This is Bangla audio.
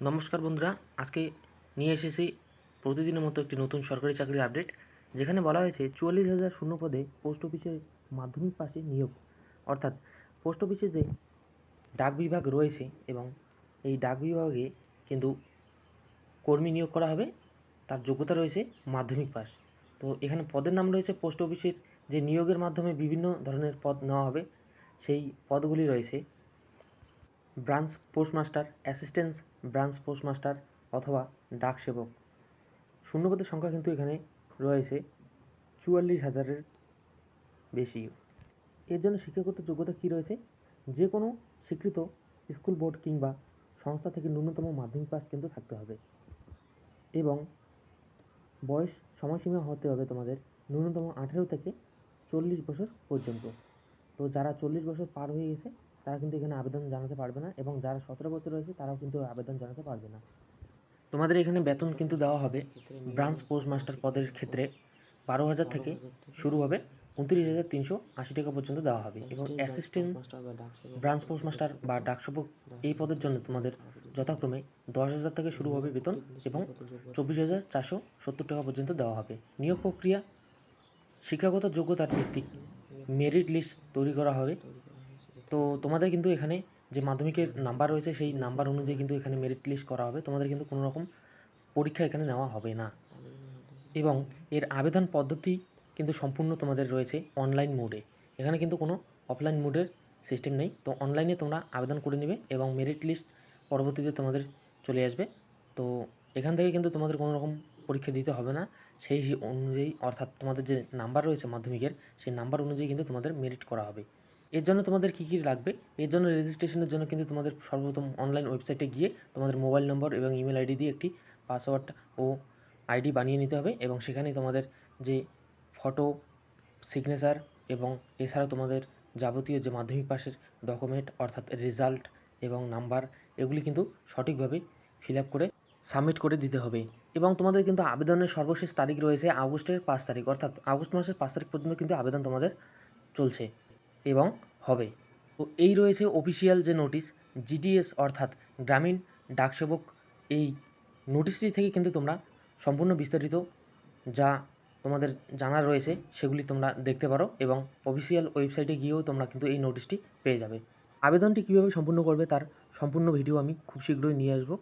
নমস্কার বন্ধুরা, আজকে নিয়ে এসেছি প্রতিদিনের মতো একটি নতুন সরকারি চাকরির আপডেট, যেখানে বলা হয়েছে 44,000 শূন্য পদে পোস্ট অফিসে মাধ্যমিক পাশে নিয়োগ। অর্থাৎ পোস্ট অফিসে যে ডাক বিভাগ রয়েছে এবং এই ডাক বিভাগে কিন্তু কর্মী নিয়োগ করা হবে, তার যোগ্যতা রয়েছে মাধ্যমিক পাস। তো এখানে পদের নাম রয়েছে, পোস্ট অফিসের যে নিয়োগের মাধ্যমে বিভিন্ন ধরনের পদ নেওয়া হবে সেই পদগুলি রয়েছে branch postmaster, assistant branch postmaster অথবা ডাক সেবক। শূন্যপদের সংখ্যা কিন্তু এখানে রয়েছে 44,000-এর বেশি। এর জন্য শিক্ষাগত যোগ্যতা কী রয়েছে? যে কোনো স্বীকৃত স্কুল বোর্ড কিংবা সংস্থা থেকে ন্যূনতম মাধ্যমিক পাস কিন্তু থাকতে হবে এবং বয়স সময়সীমা হতে হবে তোমাদের ন্যূনতম 18 থেকে 40 বছর পর্যন্ত। তো যারা 40 বছর পার হয়ে গেছে তারা কিন্তু এখানে আবেদন জানাতে পারবে না, এবং যারা 17 বছর রয়েছে তারাও কিন্তু আবেদন জানাতে পারবে না। তোমাদের এখানে বেতন কিন্তু দেওয়া হবে ব্রাঞ্চ পোস্টমাস্টার পদের ক্ষেত্রে 12,000 থেকে শুরু হবে, 29,380 টাকা পর্যন্ত দেওয়া হবে, এবং অ্যাসিস্ট্যান্ট ব্রাঞ্চ পোস্টমাস্টার বা ডাকসেবক এই পদের জন্য তোমাদের যথাক্রমে 10,000 থেকে শুরু হবে বেতন এবং 24,470 টাকা পর্যন্ত দেওয়া হবে। নিয়োগ প্রক্রিয়া শিক্ষাগত যোগ্যতার ভিত্তিক মেরিট লিস্ট তৈরি করা হবে। তো তোমাদের কিন্তু এখানে যে মাধ্যমিকের নাম্বার রয়েছে সেই নাম্বার অনুযায়ী কিন্তু এখানে মেরিট লিস্ট করা হবে। তোমাদের কিন্তু কোনো রকম পরীক্ষা এখানে নেওয়া হবে না, এবং এর আবেদন পদ্ধতি কিন্তু সম্পূর্ণ তোমাদের রয়েছে অনলাইন মোডে। এখানে কিন্তু কোনো অফলাইন মোডের সিস্টেম নেই। তো অনলাইনে তোমরা আবেদন করে নেবে এবং মেরিট লিস্ট পরবর্তীতে তোমাদের চলে আসবে। তো এখান থেকে কিন্তু তোমাদের কোনো রকম পরীক্ষা দিতে হবে না। সেই অনুযায়ী, অর্থাৎ তোমাদের যে নাম্বার রয়েছে মাধ্যমিকের, সেই নাম্বার অনুযায়ী কিন্তু তোমাদের মেরিট করা হবে। এর জন্য তোমাদের কী কী লাগবে? এর জন্য রেজিস্ট্রেশনের জন্য কিন্তু তোমাদের সর্বপ্রথম অনলাইন ওয়েবসাইটে গিয়ে তোমাদের মোবাইল নম্বর এবং ইমেল আইডি দিয়ে একটি পাসওয়ার্ড ও আইডি বানিয়ে নিতে হবে, এবং সেখানে তোমাদের যে ফটো, সিগনেচার এবং এছাড়াও তোমাদের যাবতীয় যে মাধ্যমিক পাসের ডকুমেন্ট অর্থাৎ রেজাল্ট এবং নাম্বার, এগুলি কিন্তু সঠিকভাবে ফিল আপ করে সাবমিট করে দিতে হবে। এবং তোমাদের কিন্তু আবেদনের সর্বশেষ তারিখ রয়েছে আগস্টের 5 তারিখ, অর্থাৎ আগস্ট মাসের 5 তারিখ পর্যন্ত কিন্তু আবেদন তোমাদের চলছে এবং হবে। তো এই রয়েছে অফিসিয়াল যে নোটিশ, জিডিএস অর্থাৎ গ্রামীণ ডাকসেবক, এই নোটিশটি থেকে কিন্তু তোমরা সম্পূর্ণ বিস্তারিত যা তোমাদের জানার রয়েছে সেগুলি তোমরা দেখতে পারো, এবং অফিসিয়াল ওয়েবসাইটে গিয়েও তোমরা কিন্তু এই নোটিশটি পেয়ে যাবে। আবেদনটি কীভাবে সম্পূর্ণ করবে তার সম্পূর্ণ ভিডিও আমি খুব শীঘ্রই নিয়ে আসবো।